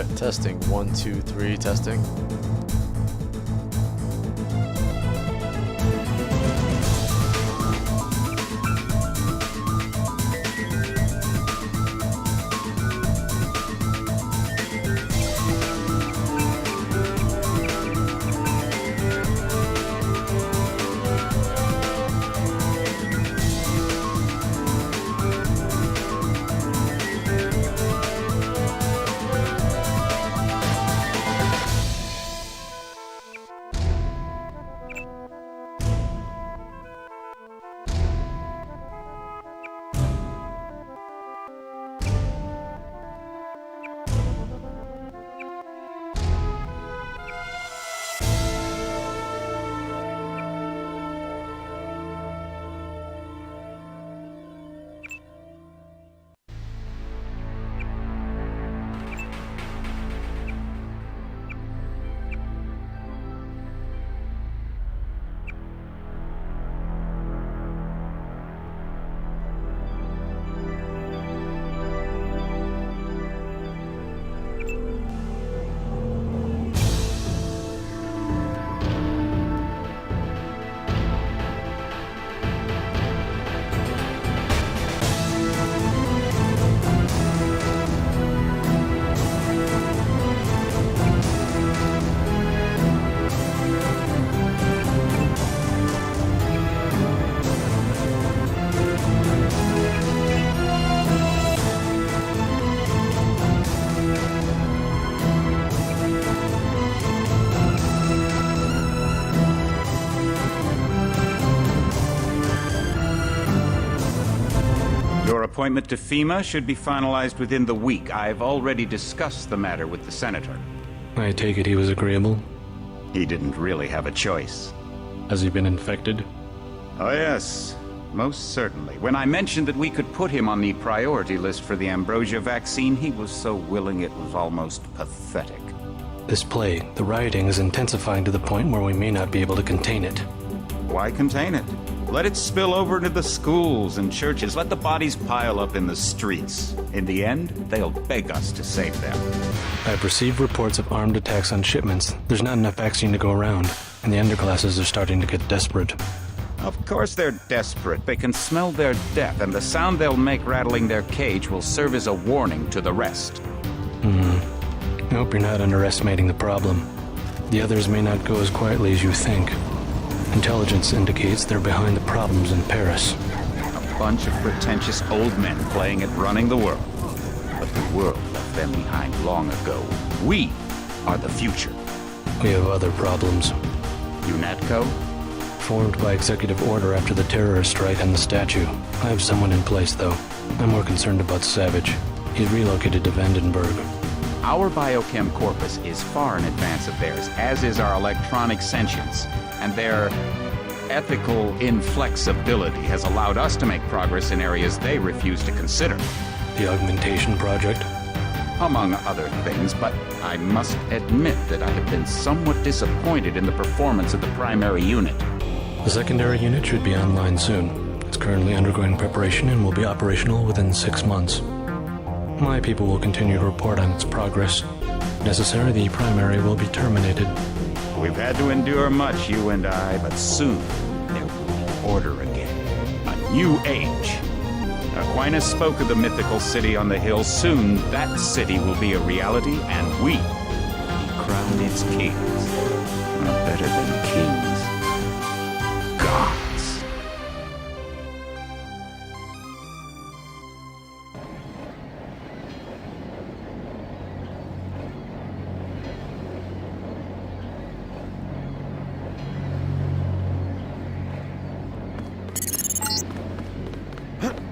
Alright, testing. 1, 2, 3, testing. Your appointment to FEMA should be finalized within the week. I've already discussed the matter with the Senator. I take it he was agreeable? He didn't really have a choice. Has he been infected? Oh yes, most certainly. When I mentioned that we could put him on the priority list for the ambrosia vaccine, he was so willing it was almost pathetic. This plague, the rioting is intensifying to the point where we may not be able to contain it. Why contain it? Let it spill over into the schools and churches. Let the bodies pile up in the streets. In the end, they'll beg us to save them. I've received reports of armed attacks on shipments. There's not enough vaccine to go around, and the underclasses are starting to get desperate. Of course they're desperate. They can smell their death, and the sound they'll make rattling their cage will serve as a warning to the rest. I hope you're not underestimating the problem. The others may not go as quietly as you think. Intelligence indicates they're behind the problems in Paris. A bunch of pretentious old men playing at running the world. But the world left them behind long ago. We are the future. We have other problems. UNATCO? Formed by executive order after the terrorist strike on the statue. I have someone in place, though. I'm more concerned about Savage. He's relocated to Vandenberg. Our biochem corpus is far in advance of theirs, as is our electronic sentience. And their ethical inflexibility has allowed us to make progress in areas they refuse to consider. The augmentation project? Among other things, but I must admit that I have been somewhat disappointed in the performance of the primary unit. The secondary unit should be online soon. It's currently undergoing preparation and will be operational within 6 months. My people will continue to report on its progress. If necessary, the primary will be terminated. We've had to endure much, you and I, but soon there will be order again. A new age. Aquinas spoke of the mythical city on the hill. Soon that city will be a reality, and we will be crowned its kings. Not better than kings. Gods.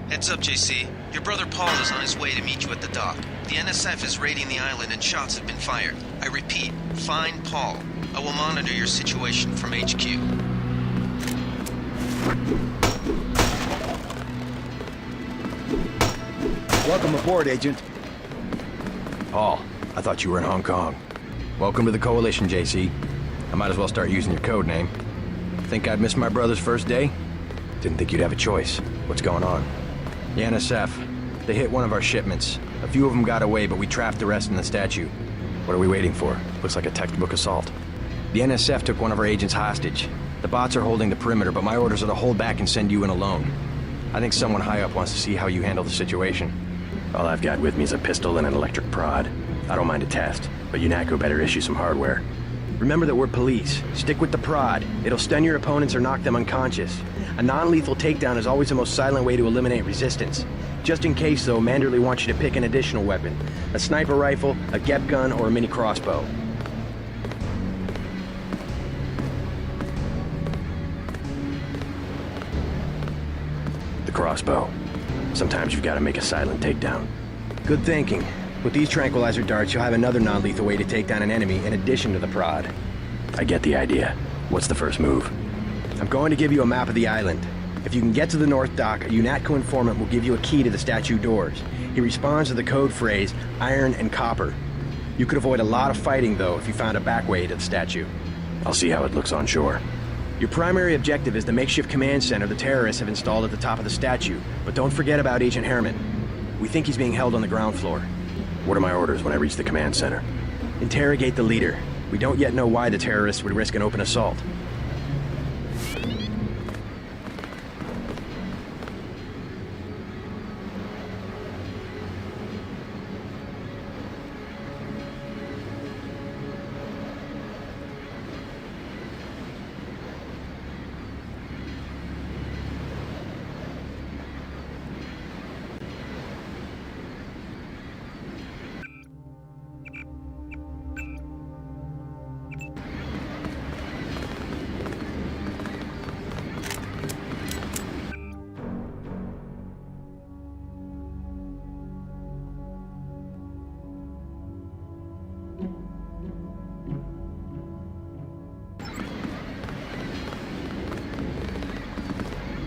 Heads up, JC. Your brother Paul is on his way to meet you at the dock. The NSF is raiding the island and shots have been fired. I repeat, find Paul. I will monitor your situation from HQ. Welcome aboard, Agent. Paul, I thought you were in Hong Kong. Welcome to the Coalition, JC. I might as well start using your code name. Think I'd miss my brother's first day? Didn't think you'd have a choice. What's going on? The NSF. They hit one of our shipments. A few of them got away, but we trapped the rest in the statue. What are we waiting for? Looks like a textbook assault. The NSF took one of our agents hostage. The bots are holding the perimeter, but my orders are to hold back and send you in alone. I think someone high up wants to see how you handle the situation. All I've got with me is a pistol and an electric prod. I don't mind a test, but UNATCO better issue some hardware. Remember that we're police. Stick with the prod. It'll stun your opponents or knock them unconscious. A non-lethal takedown is always the most silent way to eliminate resistance. Just in case, though, Manderley wants you to pick an additional weapon. A sniper rifle, a GEP gun, or a mini crossbow. The crossbow. Sometimes you've got to make a silent takedown. Good thinking. With these tranquilizer darts, you'll have another non-lethal way to take down an enemy in addition to the prod. I get the idea. What's the first move? I'm going to give you a map of the island. If you can get to the North Dock, a UNATCO informant will give you a key to the statue doors. He responds to the code phrase, iron and copper. You could avoid a lot of fighting, though, if you found a back way to the statue. I'll see how it looks on shore. Your primary objective is the makeshift command center the terrorists have installed at the top of the statue, but don't forget about Agent Herman. We think he's being held on the ground floor. What are my orders when I reach the command center? Interrogate the leader. We don't yet know why the terrorists would risk an open assault.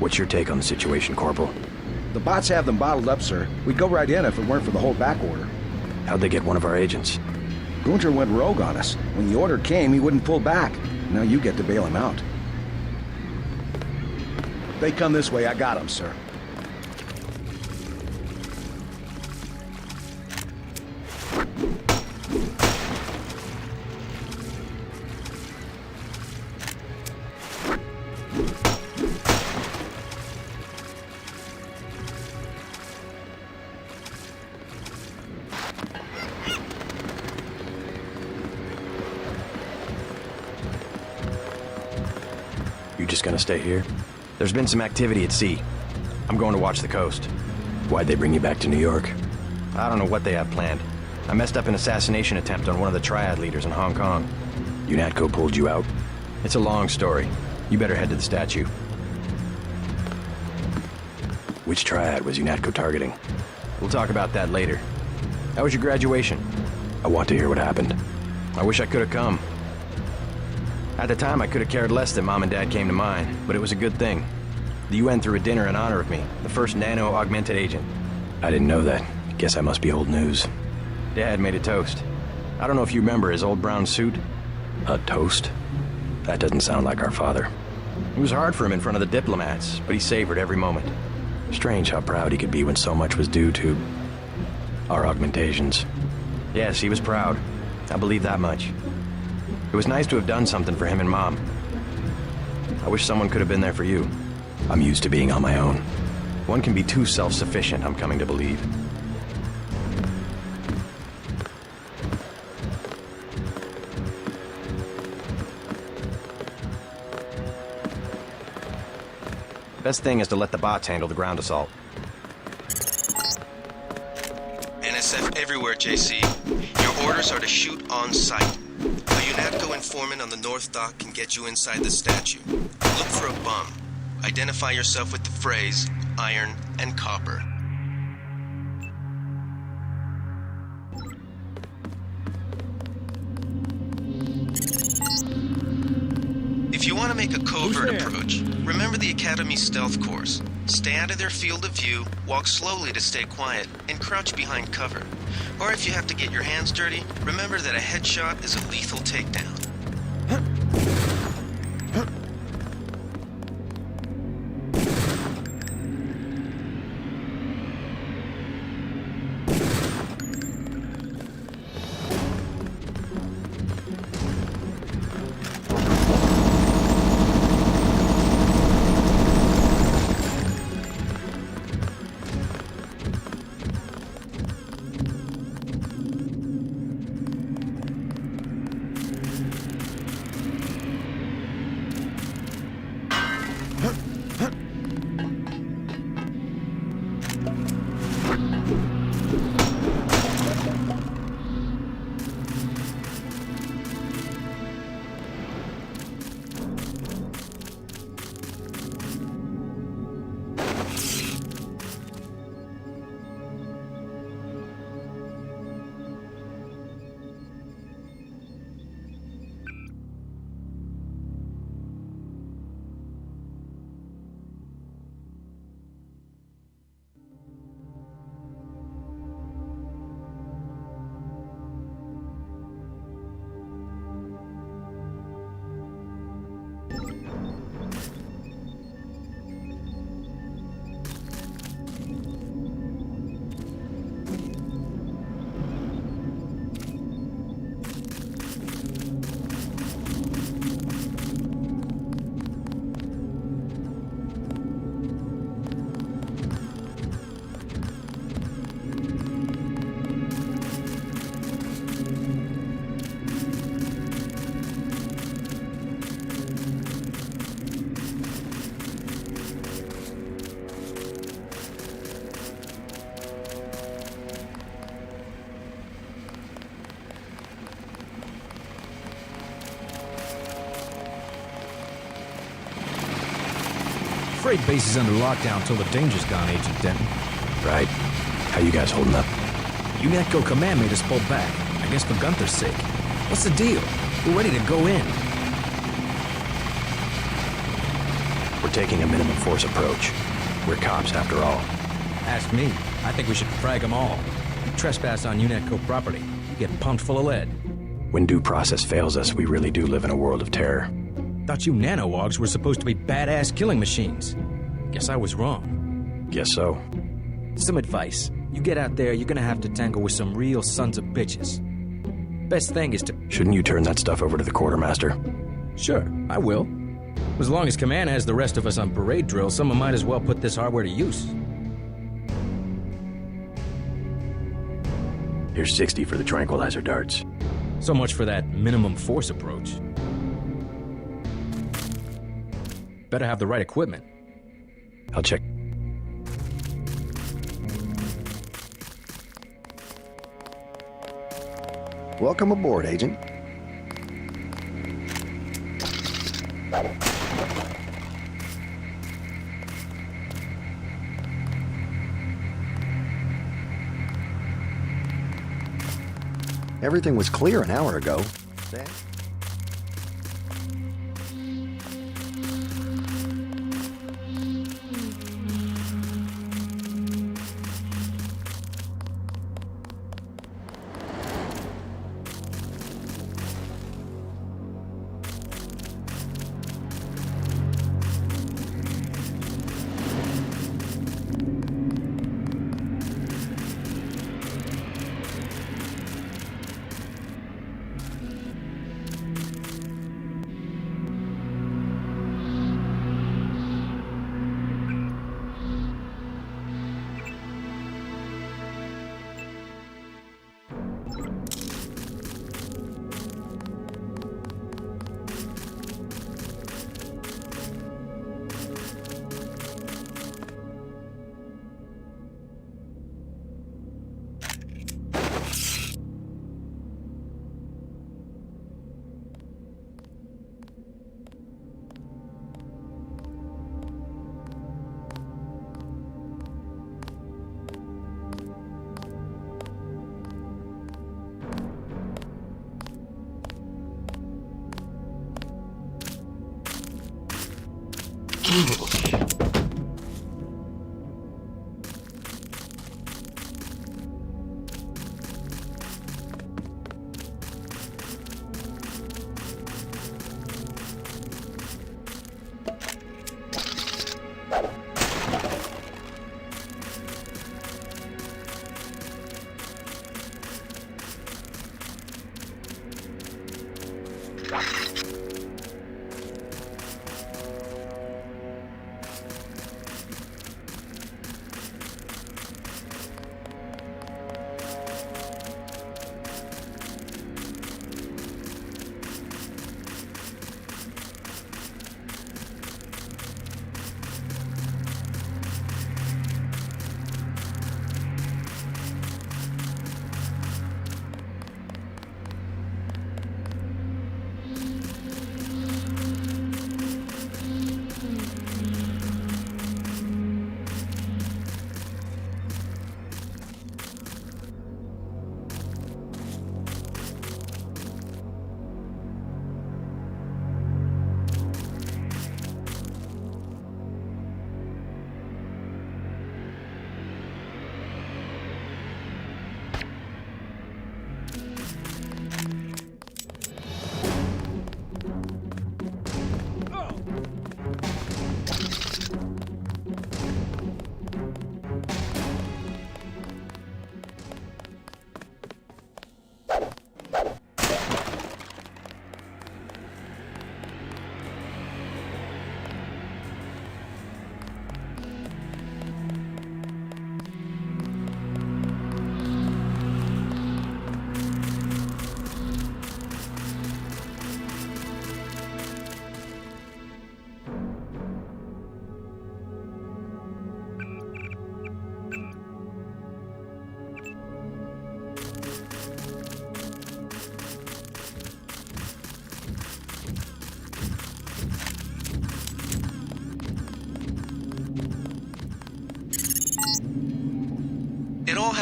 What's your take on the situation, Corporal? The bots have them bottled up, sir. We'd go right in if it weren't for the whole back order. How'd they get one of our agents? Gunter went rogue on us. When the order came, he wouldn't pull back. Now you get to bail him out. They come this way, I got him, sir. You just gonna stay here? There's been some activity at sea. I'm going to watch the coast. Why'd they bring you back to New York? I don't know what they have planned. I messed up an assassination attempt on one of the Triad leaders in Hong Kong. UNATCO pulled you out? It's a long story. You better head to the statue. Which Triad was UNATCO targeting? We'll talk about that later. How was your graduation? I want to hear what happened. I wish I could have come. At the time, I could have cared less that Mom and Dad came to mine, but it was a good thing. The UN threw a dinner in honor of me, the first nano-augmented agent. I didn't know that. Guess I must be old news. Dad made a toast. I don't know if you remember his old brown suit. A toast? That doesn't sound like our father. It was hard for him in front of the diplomats, but he savored every moment. Strange how proud he could be when so much was due to our augmentations. Yes, he was proud. I believe that much. It was nice to have done something for him and Mom. I wish someone could have been there for you. I'm used to being on my own. One can be too self-sufficient, I'm coming to believe. Best thing is to let the bots handle the ground assault. NSF everywhere, JC. Your orders are to shoot on sight. A UNATCO informant on the North Dock can get you inside the statue. Look for a bum. Identify yourself with the phrase, iron and copper. If you want to make a covert approach, remember the Academy stealth course. Stay out of their field of view, walk slowly to stay quiet, and crouch behind cover. Or if you have to get your hands dirty, remember that a headshot is a lethal takedown. freight base is under lockdown till the danger's gone, Agent Denton. Right. How you guys holding up? UNATCO command made us pull back. I guess for Gunther's sake. What's the deal? We're ready to go in. We're taking a minimum force approach. We're cops, after all. Ask me. I think we should frag them all. You trespass on UNATCO property, you get pumped full of lead. When due process fails us, we really do live in a world of terror. Thought you nanowogs were supposed to be badass killing machines. Guess I was wrong. Guess so. Some advice. You get out there, you're gonna have to tangle with some real sons of bitches. Best thing is to... Shouldn't you turn that stuff over to the quartermaster? Sure, I will. As long as Command has the rest of us on parade drill, someone might as well put this hardware to use. Here's 60 for the tranquilizer darts. So much for that minimum force approach. Better have the right equipment. I'll check. Welcome aboard, Agent. Everything was clear an hour ago. Sam?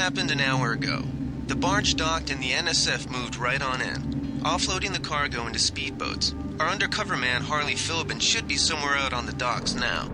happened an hour ago. The barge docked and the NSF moved right on in, offloading the cargo into speedboats. Our undercover man, Harley Philbin, should be somewhere out on the docks now.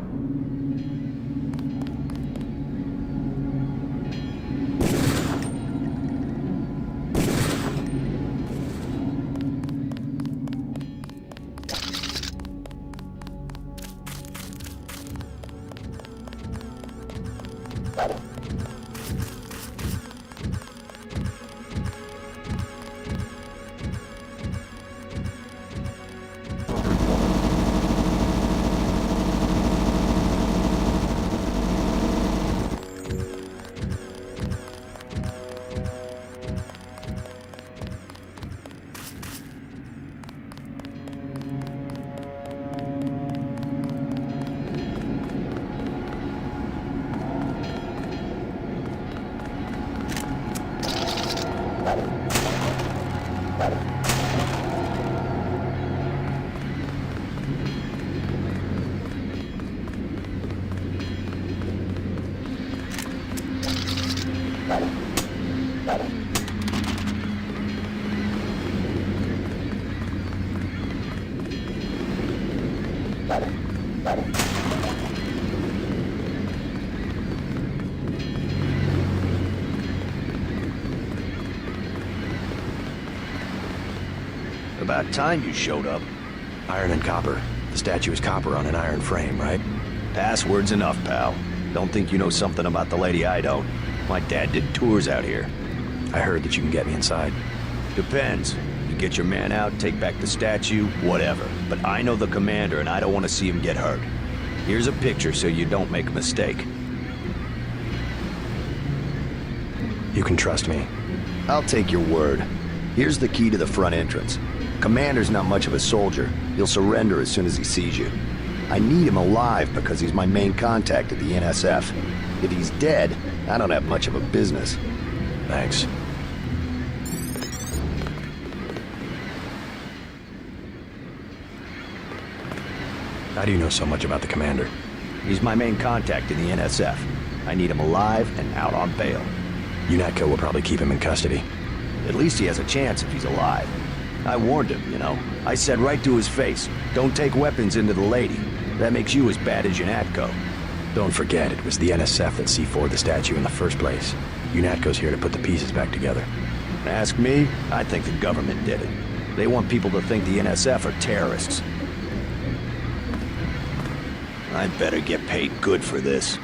About time you showed up. Iron and copper. The statue is copper on an iron frame, right? Password's enough, pal. Don't think you know something about the lady I don't. My dad did tours out here. I heard that you can get me inside. Depends. You get your man out, take back the statue, whatever. But I know the commander and I don't want to see him get hurt. Here's a picture so you don't make a mistake. You can trust me. I'll take your word. Here's the key to the front entrance. Commander's not much of a soldier. He'll surrender as soon as he sees you. I need him alive because he's my main contact at the NSF. If he's dead, I don't have much of a business. Thanks. How do you know so much about the commander? He's my main contact in the NSF. I need him alive and out on bail. UNATCO will probably keep him in custody. At least he has a chance if he's alive. I warned him, you know. I said right to his face, don't take weapons into the lady. That makes you as bad as UNATCO. Don't forget, it was the NSF that C4'd the statue in the first place. UNATCO's here to put the pieces back together. Ask me, I think the government did it. They want people to think the NSF are terrorists. I'd better get paid good for this.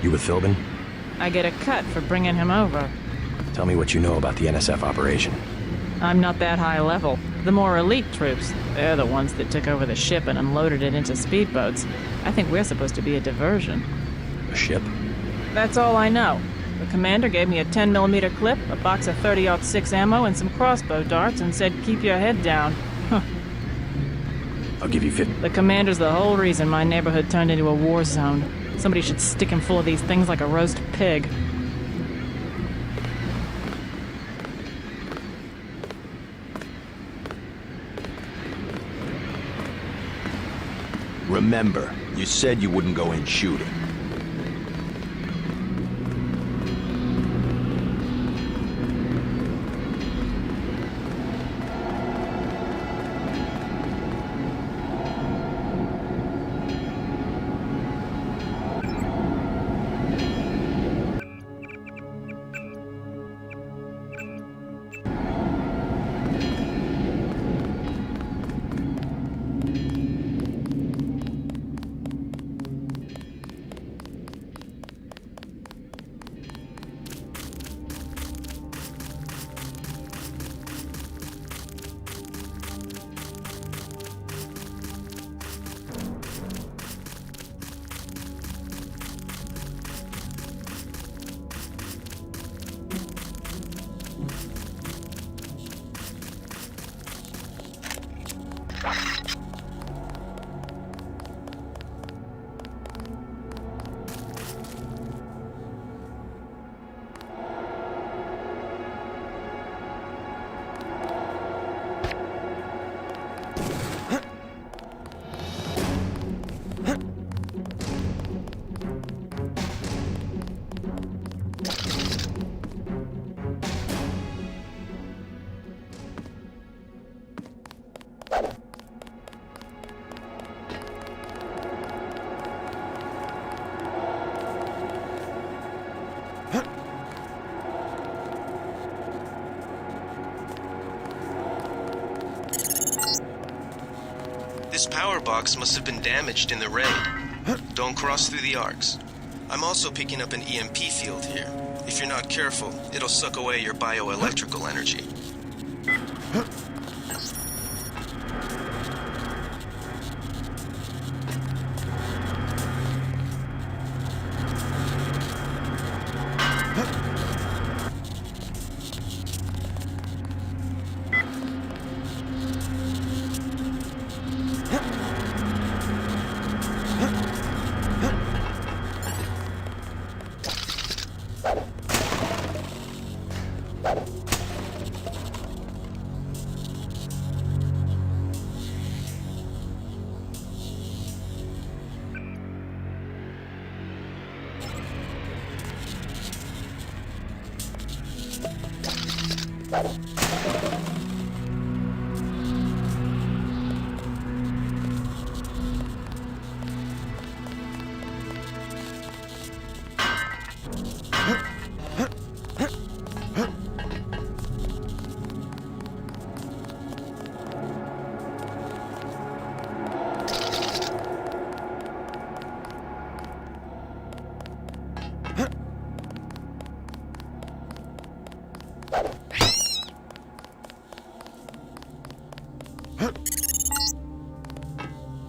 You with Philbin? I get a cut for bringing him over. Tell me what you know about the NSF operation. I'm not that high level. The more elite troops, they're the ones that took over the ship and unloaded it into speedboats. I think we're supposed to be a diversion. A ship? That's all I know. The commander gave me a 10mm clip, a box of 30-06 ammo, and some crossbow darts and said, keep your head down. I'll give you 50. The commander's the whole reason my neighborhood turned into a war zone. Somebody should stick him full of these things like a roast pig. Remember, you said you wouldn't go in shooting. His power box must have been damaged in the raid. Don't cross through the arcs. I'm also picking up an EMP field here. If you're not careful, it'll suck away your bioelectrical energy.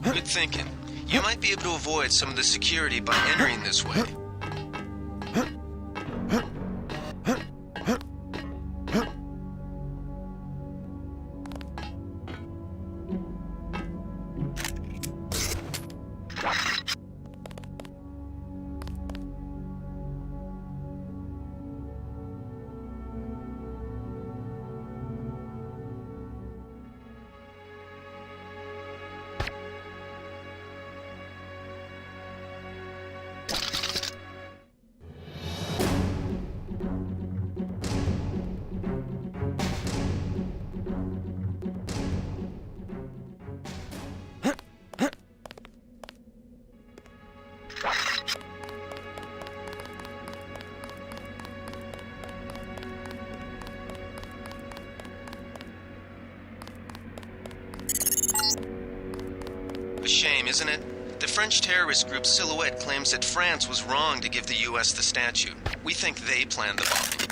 Good thinking. You might be able to avoid some of the security by entering this way. A shame, isn't it? The French terrorist group Silhouette claims that France was wrong to give the US the statue. We think they planned the bombing.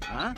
Huh?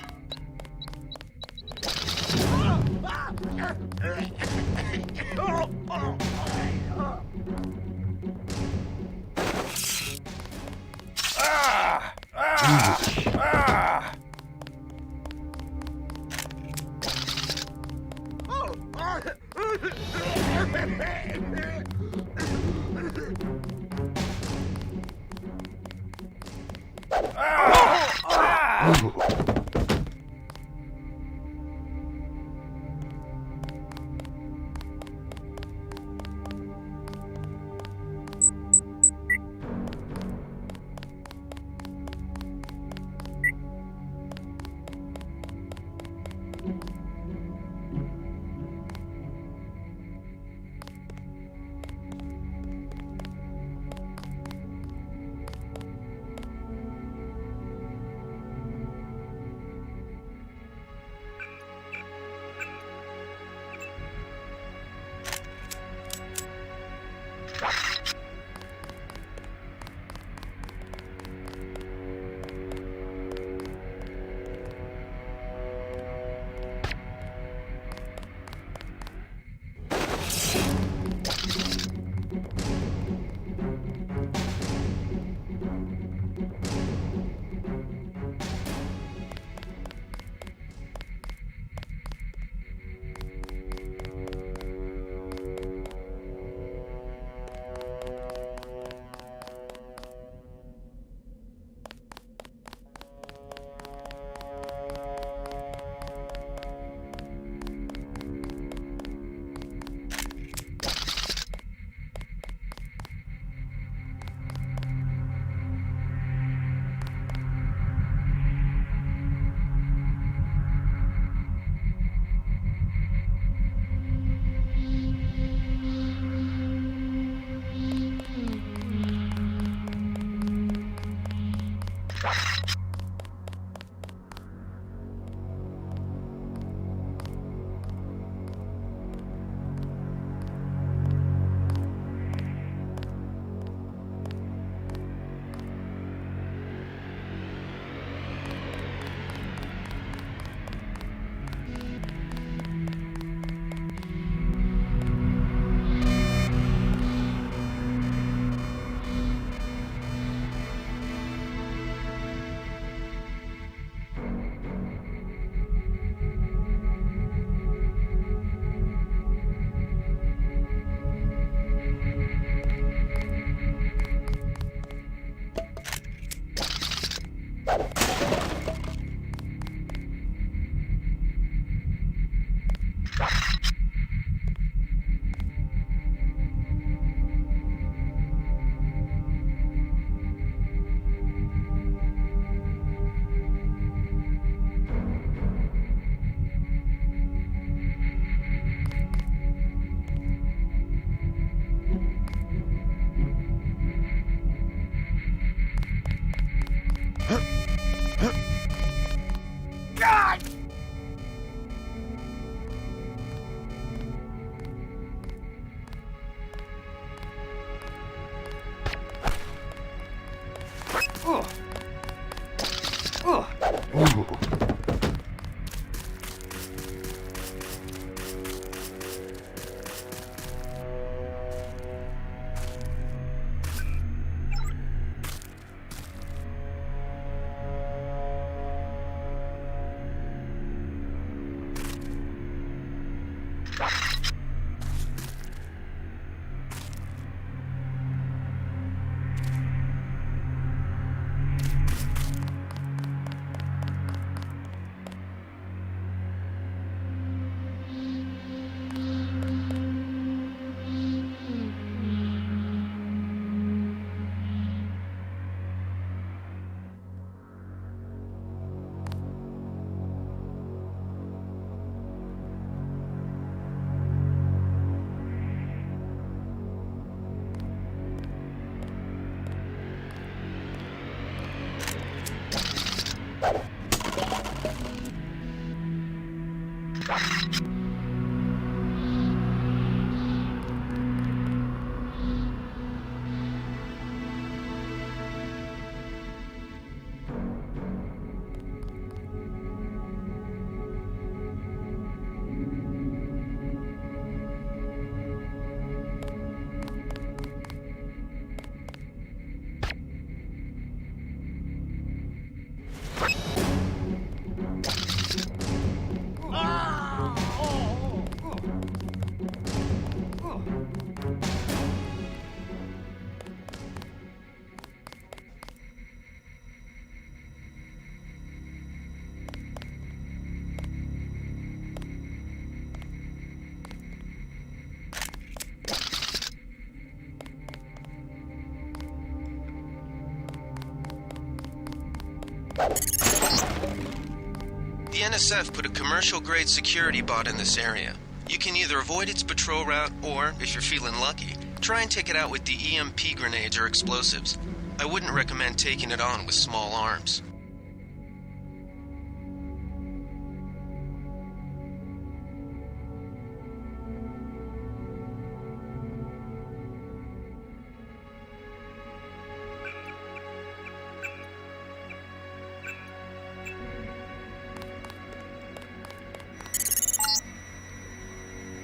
The NSF put a commercial-grade security bot in this area. You can either avoid its patrol route, or, if you're feeling lucky, try and take it out with the EMP grenades or explosives. I wouldn't recommend taking it on with small arms.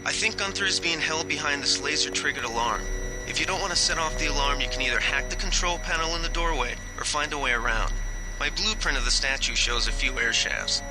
I think Gunther is being held behind this laser-triggered alarm. If you don't want to set off the alarm, you can either hack the control panel in the doorway, or find a way around. My blueprint of the statue shows a few air shafts.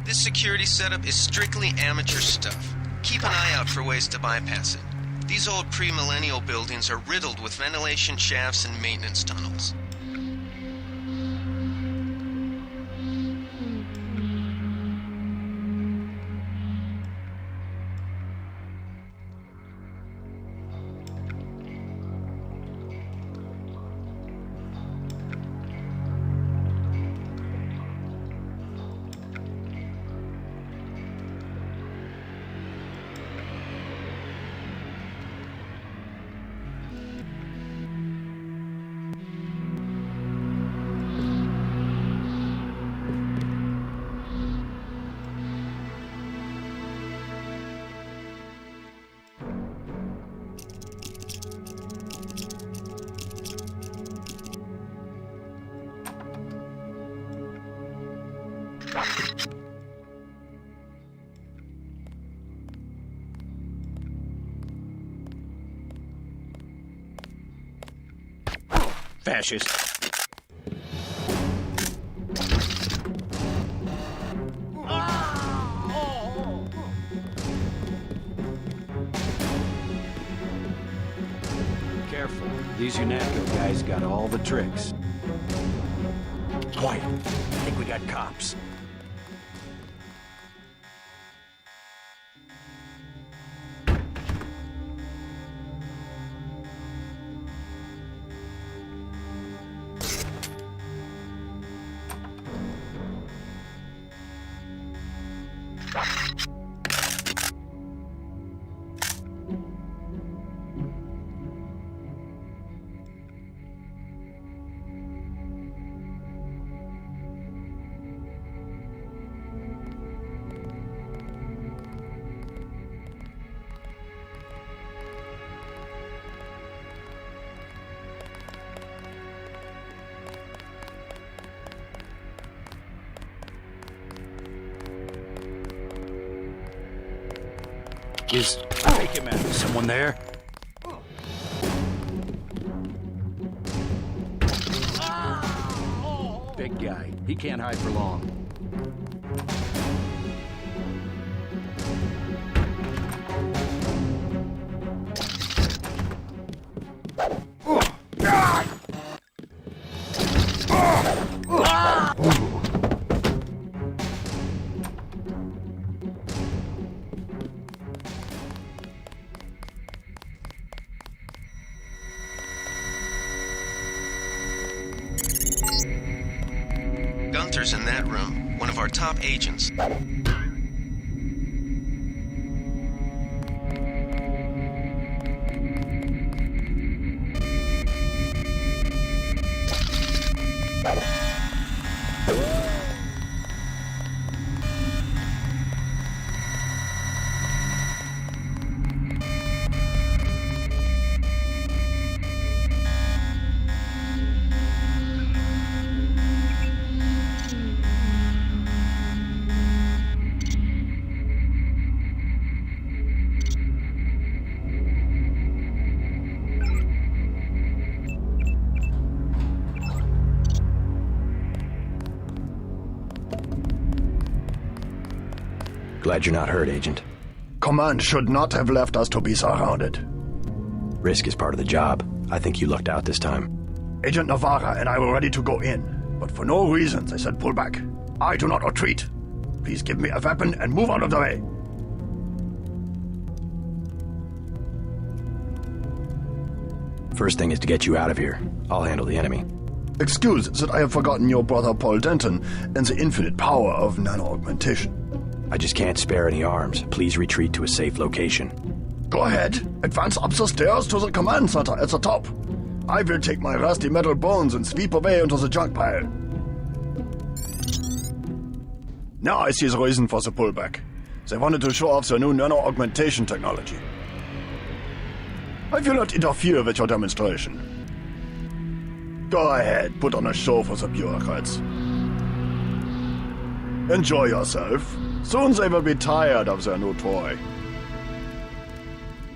This security setup is strictly amateur stuff. Keep an eye out for ways to bypass it. These old pre-millennial buildings are riddled with ventilation shafts and maintenance tunnels. Fascist. Careful. These UNATCO guys got all the tricks. Quiet. I think we got cops. Is someone there? Big guy. He can't hide for long. Gunther's in that room, one of our top agents. Glad you're not hurt, Agent. Command should not have left us to be surrounded. Risk is part of the job. I think you lucked out this time. Agent Navarra and I were ready to go in, but for no reason they said pull back. I do not retreat. Please give me a weapon and move out of the way. First thing is to get you out of here. I'll handle the enemy. Excuse that I have forgotten your brother Paul Denton and the infinite power of nano-augmentation. I just can't spare any arms. Please retreat to a safe location. Go ahead. Advance up the stairs to the command center at the top. I will take my rusty metal bones and sweep away into the junk pile. Now I see the reason for the pullback. They wanted to show off their new nano-augmentation technology. I will not interfere with your demonstration. Go ahead, put on a show for the bureaucrats. Enjoy yourself. Soon they will be tired of their new toy.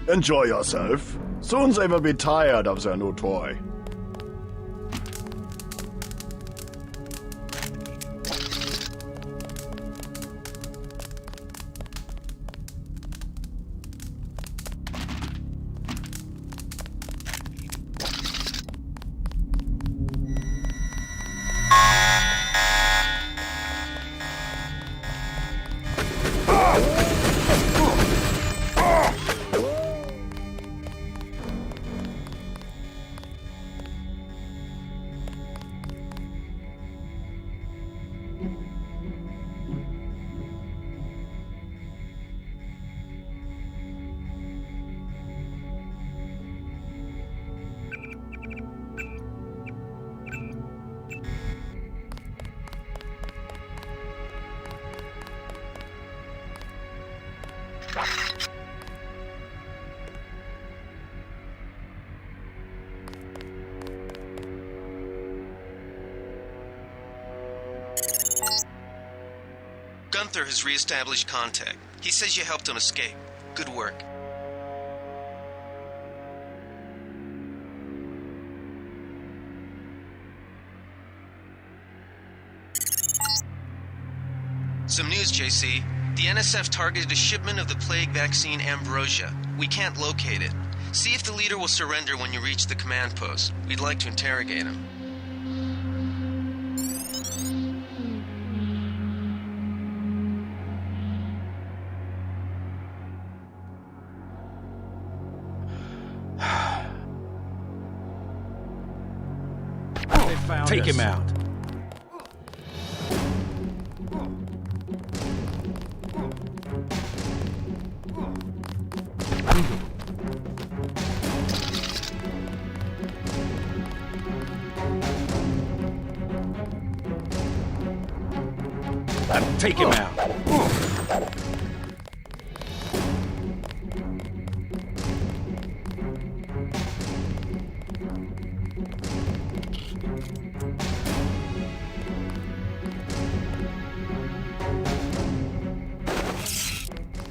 Enjoy yourself. Soon they will be tired of their new toy. Gunther has re-established contact. He says you helped him escape. Good work. Some news, JC. The NSF targeted a shipment of the plague vaccine Ambrosia. We can't locate it. See if the leader will surrender when you reach the command post. We'd like to interrogate him. Take him out. Take him out.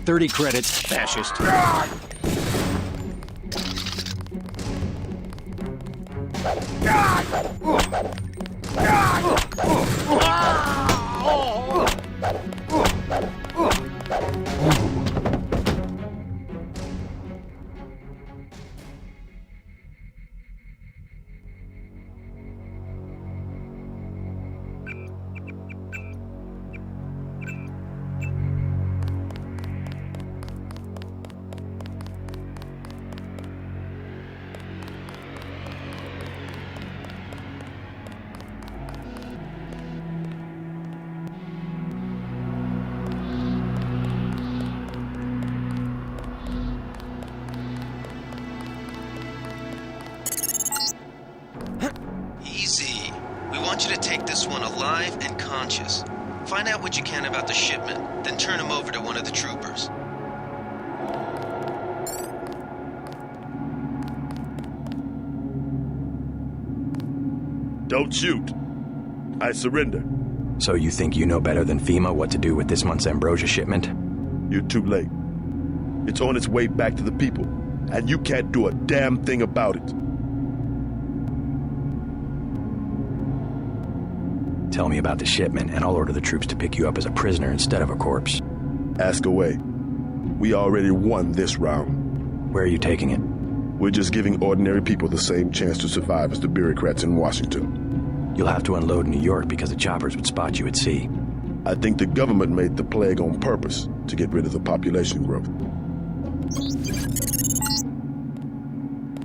30 credits, fascist. Easy. We want you to take this one alive and conscious. Find out what you can about the shipment, then turn him over to one of the troopers. Don't shoot. I surrender. So you think you know better than FEMA what to do with this month's ambrosia shipment? You're too late. It's on its way back to the people, and you can't do a damn thing about it. Tell me about the shipment, and I'll order the troops to pick you up as a prisoner instead of a corpse. Ask away. We already won this round. Where are you taking it? We're just giving ordinary people the same chance to survive as the bureaucrats in Washington. You'll have to unload in New York because the choppers would spot you at sea. I think the government made the plague on purpose to get rid of the population growth.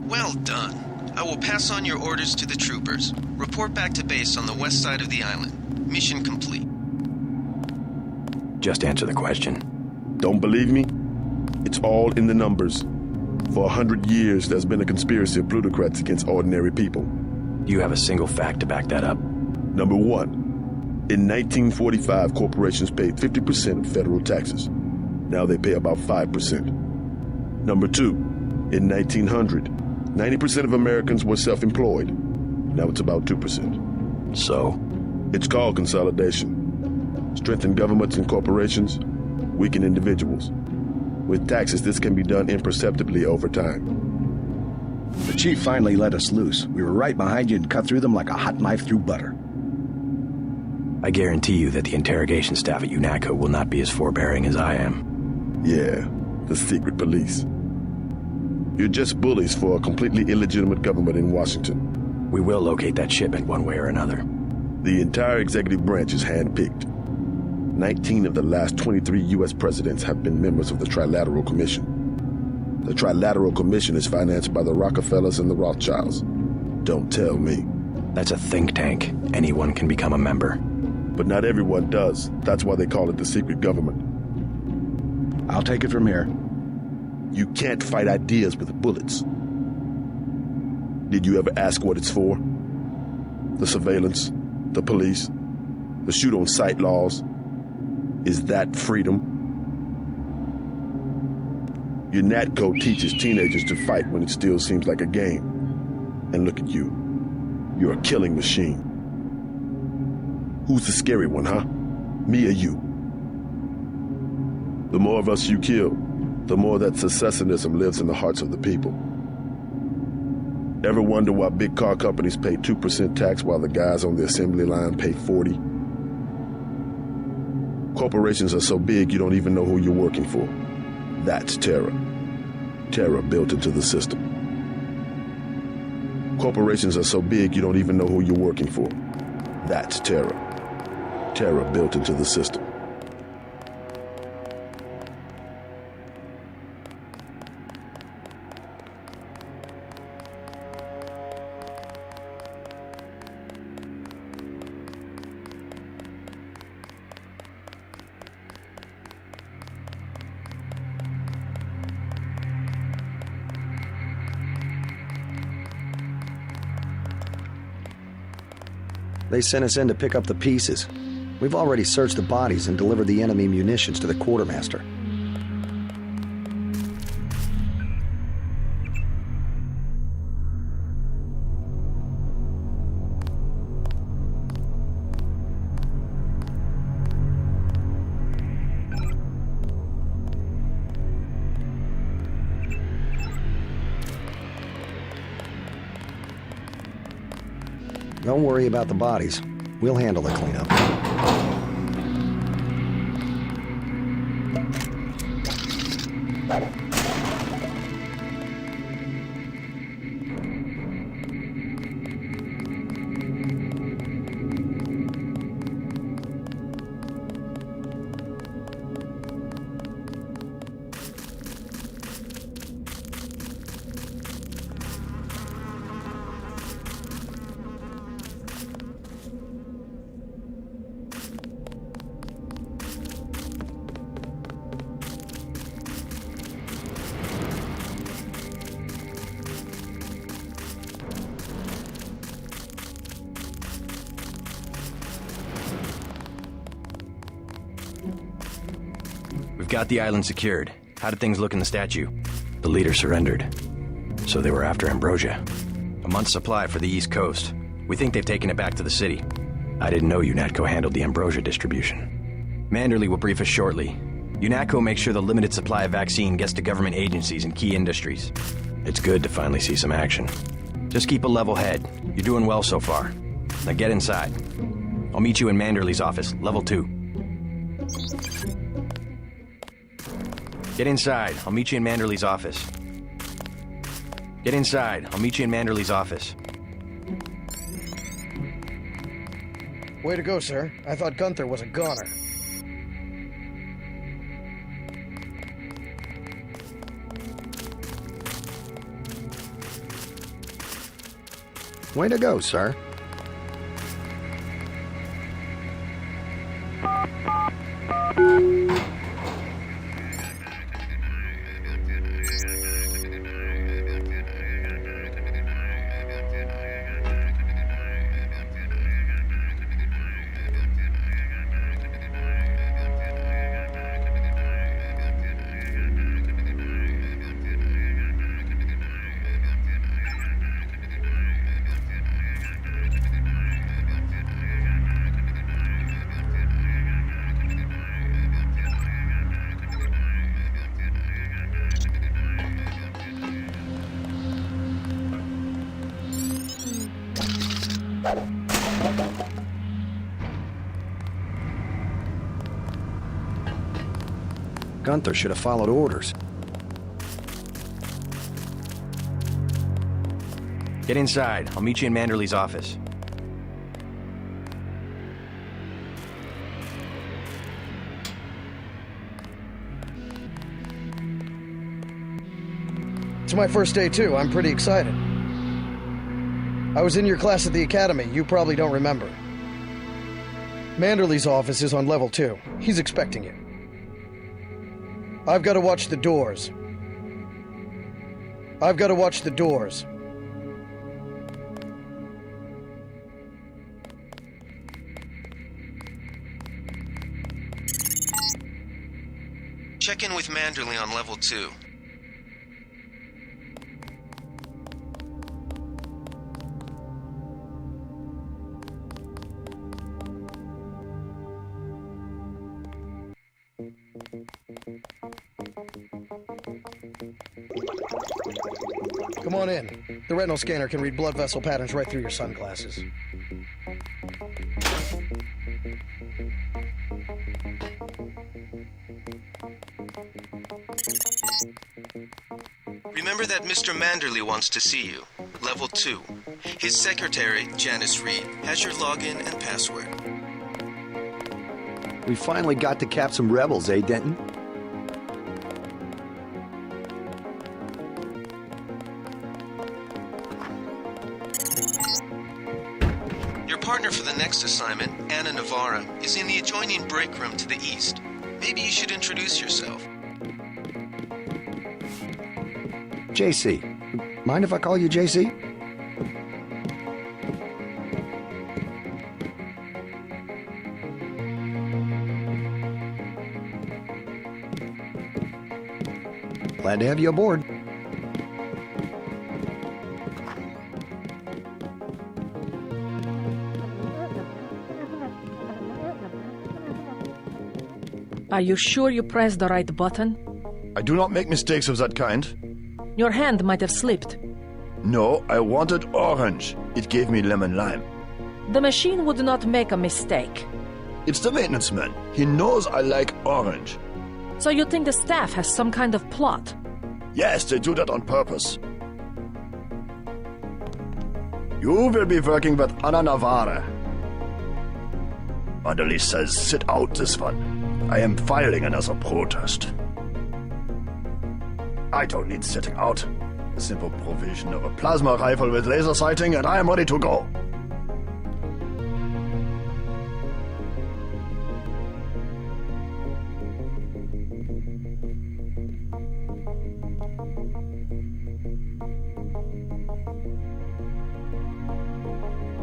Well done. I will pass on your orders to the troopers. Report back to base on the west side of the island. Mission complete. Just answer the question. Don't believe me? It's all in the numbers. For 100 years, there's been a conspiracy of plutocrats against ordinary people. Do you have a single fact to back that up? Number one, in 1945, corporations paid 50% of federal taxes. Now they pay about 5%. Number two, in 1900, 90% of Americans were self-employed. Now it's about 2%. So? It's called consolidation. Strengthen governments and corporations, weaken individuals. With taxes, this can be done imperceptibly over time. The chief finally let us loose. We were right behind you and cut through them like a hot knife through butter. I guarantee you that the interrogation staff at UNACO will not be as forbearing as I am. Yeah, the secret police. You're just bullies for a completely illegitimate government in Washington. We will locate that shipment one way or another. The entire executive branch is handpicked. 19 of the last 23 U.S. presidents have been members of the Trilateral Commission. The Trilateral Commission is financed by the Rockefellers and the Rothschilds. Don't tell me. That's a think tank. Anyone can become a member. But not everyone does. That's why they call it the secret government. I'll take it from here. You can't fight ideas with bullets. Did you ever ask what it's for? The surveillance, the police, the shoot-on-sight laws. Is that freedom? Your NatCo teaches teenagers to fight when it still seems like a game. And look at you. You're a killing machine. Who's the scary one, huh? Me or you? The more of us you kill, the more that secessionism lives in the hearts of the people. Ever wonder why big car companies pay 2% tax while the guys on the assembly line pay 40? Corporations are so big you don't even know who you're working for. That's terror. Terror built into the system. Corporations are so big you don't even know who you're working for. That's terror. Terror built into the system. They sent us in to pick up the pieces. We've already searched the bodies and delivered the enemy munitions to the quartermaster. Don't worry about the bodies. We'll handle the cleanup. We've got the island secured. How did things look in the statue? The leader surrendered. So they were after Ambrosia. A month's supply for the East Coast. We think they've taken it back to the city. I didn't know UNATCO handled the Ambrosia distribution. Manderley will brief us shortly. UNATCO makes sure the limited supply of vaccine gets to government agencies and key industries. It's good to finally see some action. Just keep a level head. You're doing well so far. Now get inside. I'll meet you in Manderley's office, level 2. Get inside. I'll meet you in Manderley's office. Get inside. I'll meet you in Manderley's office. Way to go, sir. I thought Gunther was a goner. Way to go, sir. Gunther should have followed orders. Get inside. I'll meet you in Manderley's office. It's my first day, too. I'm pretty excited. I was in your class at the academy. You probably don't remember. Manderley's office is on level 2. He's expecting you. I've got to watch the doors. I've got to watch the doors. Check in with Manderley on level 2. Come on in. The retinal scanner can read blood vessel patterns right through your sunglasses. Remember that Mr. Manderley wants to see you. Level 2. His secretary, Janice Reed, has your login and password. We finally got to cap some rebels, eh, Denton? Your partner for the next assignment, Anna Navarra, is in the adjoining break room to the east. Maybe you should introduce yourself. JC. Mind if I call you JC? Glad to have you aboard. Are you sure you pressed the right button? I do not make mistakes of that kind. Your hand might have slipped. No, I wanted orange. It gave me lemon lime. The machine would not make a mistake. It's the maintenance man. He knows I like orange. So you think the staff has some kind of plot? Yes, they do that on purpose. You will be working with Ana Navarre. On the list says sit out this one. I am filing another protest. I don't need sitting out. A simple provision of a plasma rifle with laser sighting and I am ready to go.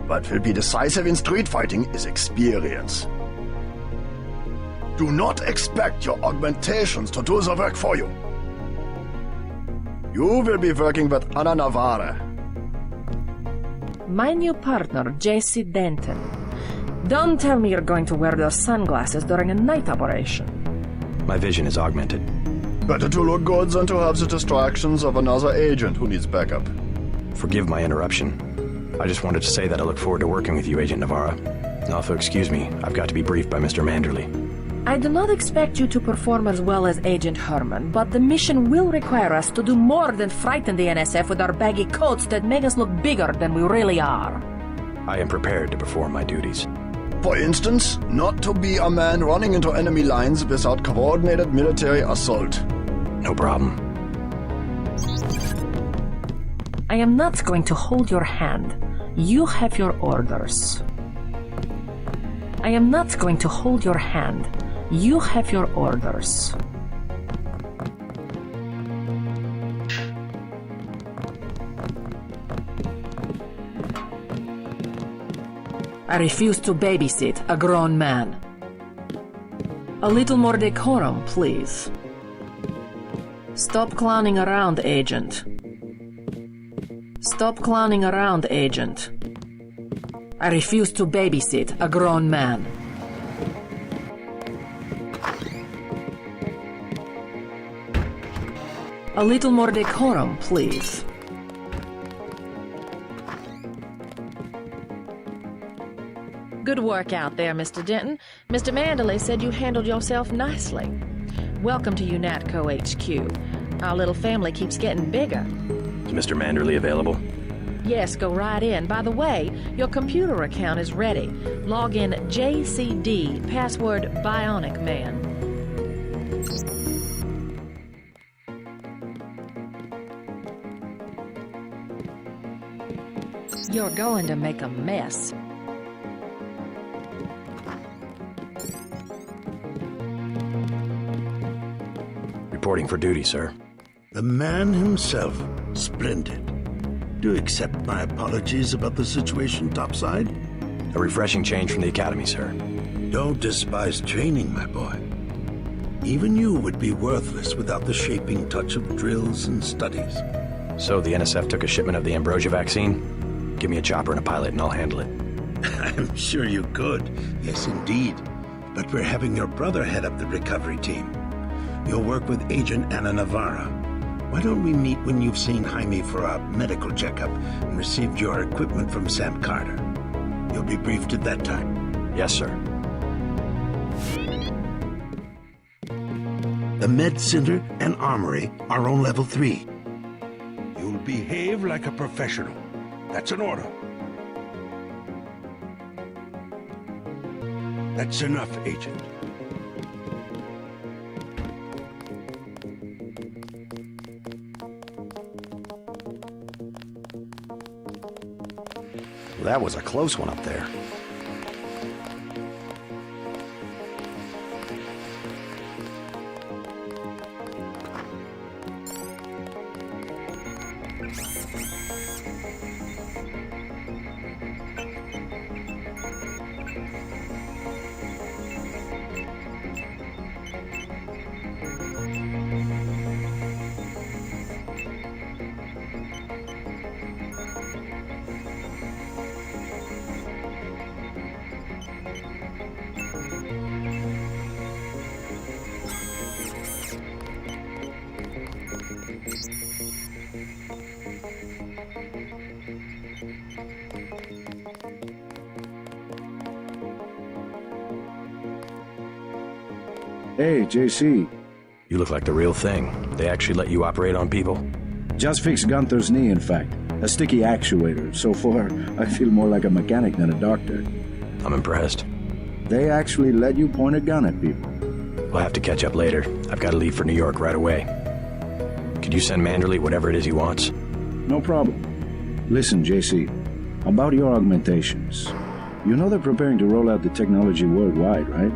What will be decisive in street fighting is experience. Do not expect your augmentations to do the work for you. You will be working with Ana Navarre. My new partner, J.C. Denton. Don't tell me you're going to wear those sunglasses during a night operation. My vision is augmented. Better to look good than to have the distractions of another agent who needs backup. Forgive my interruption. I just wanted to say that I look forward to working with you, Agent Navarra. Also, excuse me, I've got to be briefed by Mr. Manderley. I do not expect you to perform as well as Agent Herman, but the mission will require us to do more than frighten the NSF with our baggy coats that make us look bigger than we really are. I am prepared to perform my duties. For instance, not to be a man running into enemy lines without coordinated military assault. No problem. I am not going to hold your hand. You have your orders. I am not going to hold your hand. You have your orders. I refuse to babysit a grown man. A little more decorum, please. Stop clowning around, Agent. Stop clowning around, Agent. I refuse to babysit a grown man. A little more decorum, please. Good work out there, Mr. Denton. Mr. Manderley said you handled yourself nicely. Welcome to UNATCO HQ. Our little family keeps getting bigger. Is Mr. Manderley available? Yes, go right in. By the way, your computer account is ready. Log in JCD, password Bionic Man. You're going to make a mess. Reporting for duty, sir. The man himself. Splendid. Do accept my apologies about the situation topside? A refreshing change from the Academy, sir. Don't despise training, my boy. Even you would be worthless without the shaping touch of drills and studies. So the NSF took a shipment of the ambrosia vaccine? Give me a chopper and a pilot and I'll handle it. I'm sure you could. Yes, indeed. But we're having your brother head up the recovery team. You'll work with Agent Ana Navarra. Why don't we meet when you've seen Jaime for a medical checkup and received your equipment from Sam Carter? You'll be briefed at that time. Yes, sir. The Med Center and Armory are on level 3. You'll behave like a professional. That's an order. That's enough, Agent. Well, that was a close one up there. Hey, JC. You look like the real thing. They actually let you operate on people? Just fixed Gunther's knee, in fact. A sticky actuator. So far, I feel more like a mechanic than a doctor. I'm impressed. They actually let you point a gun at people. We'll have to catch up later. I've got to leave for New York right away. Could you send Manderley whatever it is he wants? No problem. Listen, JC. About your augmentations. You know they're preparing to roll out the technology worldwide, right?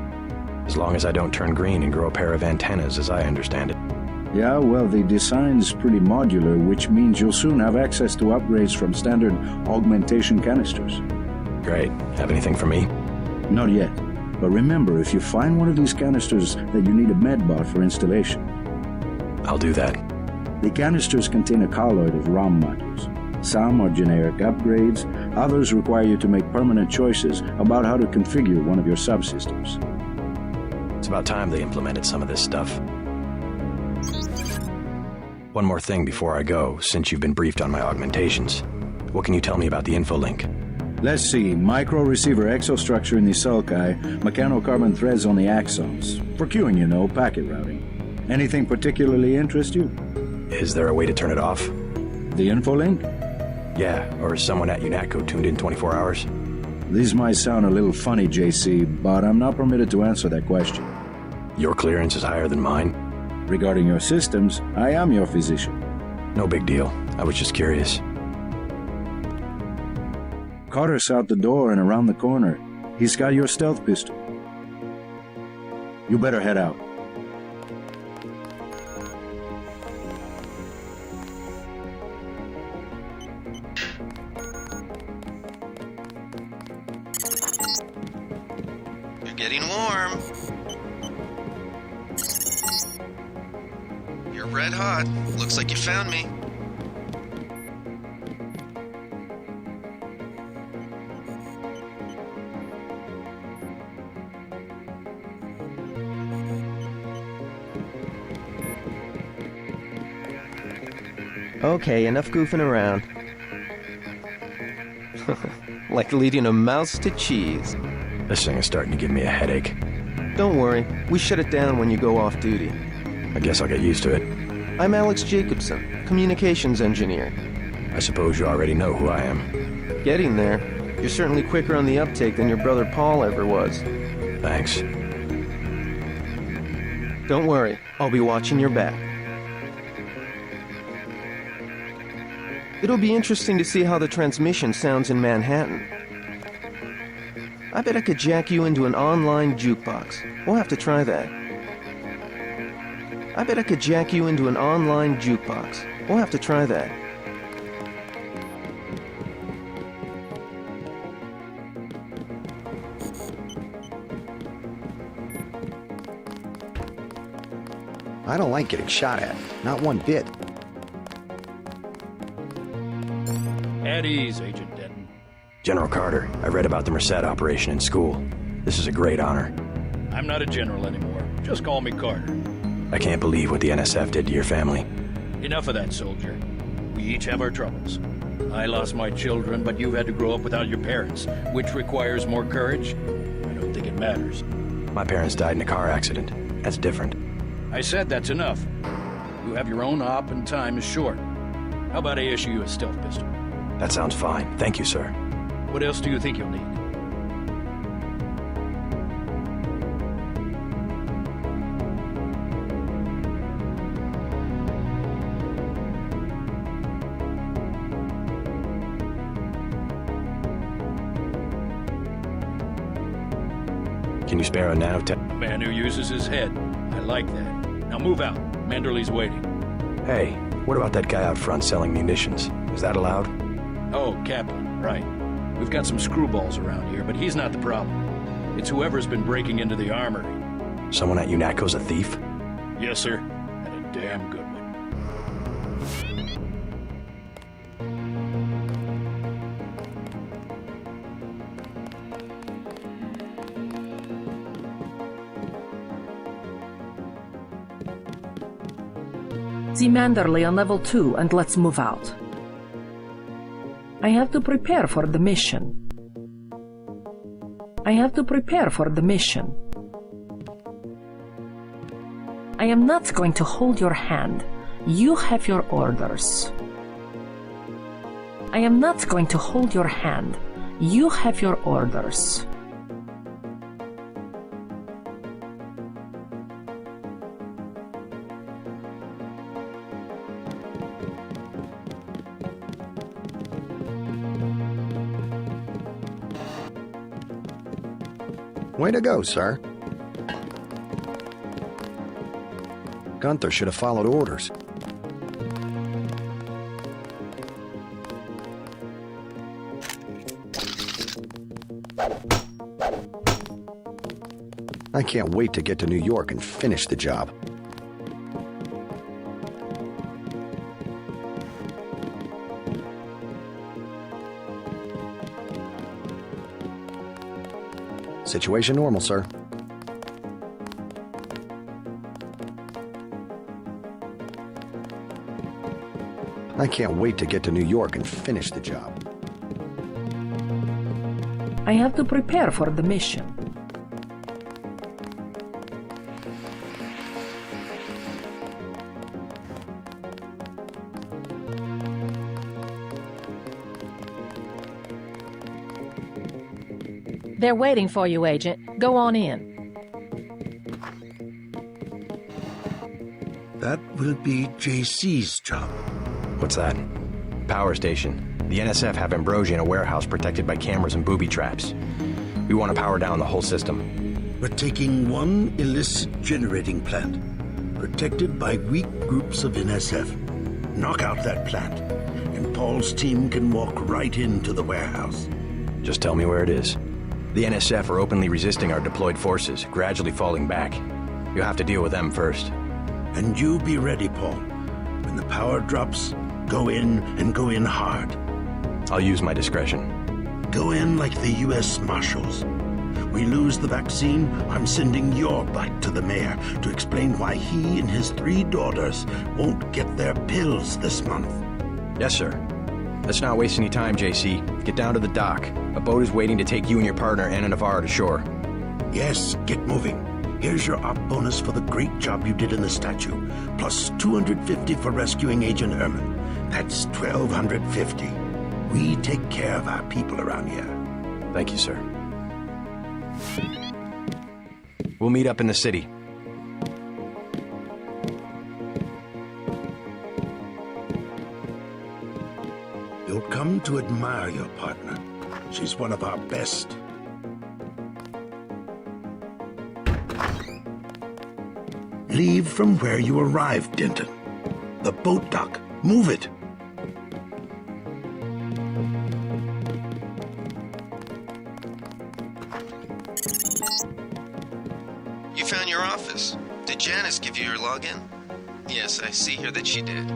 As long as I don't turn green and grow a pair of antennas, as I understand it. Yeah, well, the design's pretty modular, which means you'll soon have access to upgrades from standard augmentation canisters. Great. Have anything for me? Not yet. But remember, if you find one of these canisters that you need a medbot for installation. I'll do that. The canisters contain a colloid of ROM modules. Some are generic upgrades, others require you to make permanent choices about how to configure one of your subsystems. It's about time they implemented some of this stuff. One more thing before I go, since you've been briefed on my augmentations. What can you tell me about the infolink? Let's see. Micro-receiver exostructure in the sulci, mechanocarbon threads on the axons. For queuing, you know, packet routing. Anything particularly interest you? Is there a way to turn it off? The infolink? Yeah, or is someone at UNATCO tuned in 24 hours? These might sound a little funny, JC, but I'm not permitted to answer that question. Your clearance is higher than mine? Regarding your systems, I am your physician. No big deal. I was just curious. Carter's out the door and around the corner. He's got your stealth pistol. You better head out. You're getting warm. You're red hot. Looks like you found me. Okay, enough goofing around. Like leading a mouse to cheese. This thing is starting to give me a headache. Don't worry, we shut it down when you go off duty. I guess I'll get used to it. I'm Alex Jacobson, communications engineer. I suppose you already know who I am. Getting there. You're certainly quicker on the uptake than your brother Paul ever was. Thanks. Don't worry, I'll be watching your back. It'll be interesting to see how the transmission sounds in Manhattan. I bet I could jack you into an online jukebox. We'll have to try that. I bet I could jack you into an online jukebox. We'll have to try that. I don't like getting shot at. Not one bit. At ease, Agent Denton. General Carter, I read about the Merced operation in school. This is a great honor. I'm not a general anymore. Just call me Carter. I can't believe what the NSF did to your family. Enough of that, soldier. We each have our troubles. I lost my children, but you've had to grow up without your parents, which requires more courage. I don't think it matters. My parents died in a car accident. That's different. I said that's enough. You have your own op and time is short. How about I issue you a stealth pistol? That sounds fine. Thank you, sir. What else do you think you'll need? Can you spare a nanotech? A man who uses his head. I like that. Now move out. Manderley's waiting. Hey, what about that guy out front selling munitions? Is that allowed? Oh, Kaplan, right. We've got some screwballs around here, but he's not the problem. It's whoever's been breaking into the armory. Someone at UNATCO's a thief? Yes, sir. And a damn good one. See Manderley on level 2 and let's move out. I have to prepare for the mission. I am not going to hold your hand. You have your orders. I am not going to hold your hand. You have your orders. Way to go, sir. Gunther should have followed orders. I can't wait to get to New York and finish the job. Situation normal, sir. I can't wait to get to New York and finish the job. I have to prepare for the mission. They're waiting for you, Agent. Go on in. That will be JC's job. What's that? Power station. The NSF have Ambrosia in a warehouse protected by cameras and booby traps. We want to power down the whole system. We're taking one illicit generating plant, protected by weak groups of NSF. Knock out that plant, and Paul's team can walk right into the warehouse. Just tell me where it is. The NSF are openly resisting our deployed forces, gradually falling back. You'll have to deal with them first. And you be ready, Paul. When the power drops, go in and go in hard. I'll use my discretion. Go in like the U.S. Marshals. We lose the vaccine, I'm sending your butt to the mayor to explain why he and his 3 daughters won't get their pills this month. Yes, sir. Let's not waste any time, JC. Get down to the dock. A boat is waiting to take you and your partner, Anna Navarro, to shore. Yes, get moving. Here's your op bonus for the great job you did in the statue, plus 250 for rescuing Agent Herman. That's 1,250. We take care of our people around here. Thank you, sir. We'll meet up in the city. You'll come to admire your partner. She's one of our best. Leave from where you arrived, Denton. The boat dock. Move it. You found your office. Did Janice give you your login? Yes, I see here that she did.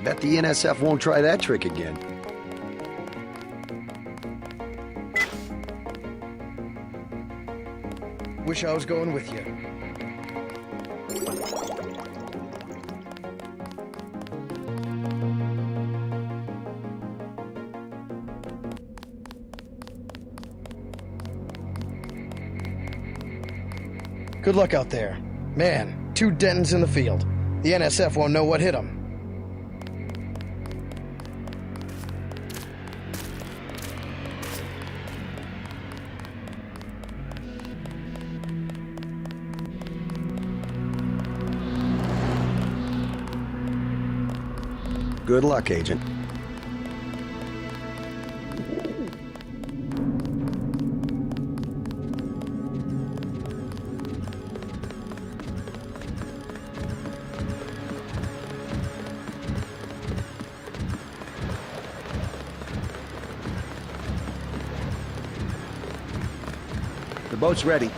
Bet the NSF won't try that trick again. Wish I was going with you. Good luck out there. Man, 2 Dentons in the field. The NSF won't know what hit them. Good luck, Agent. The boat's ready.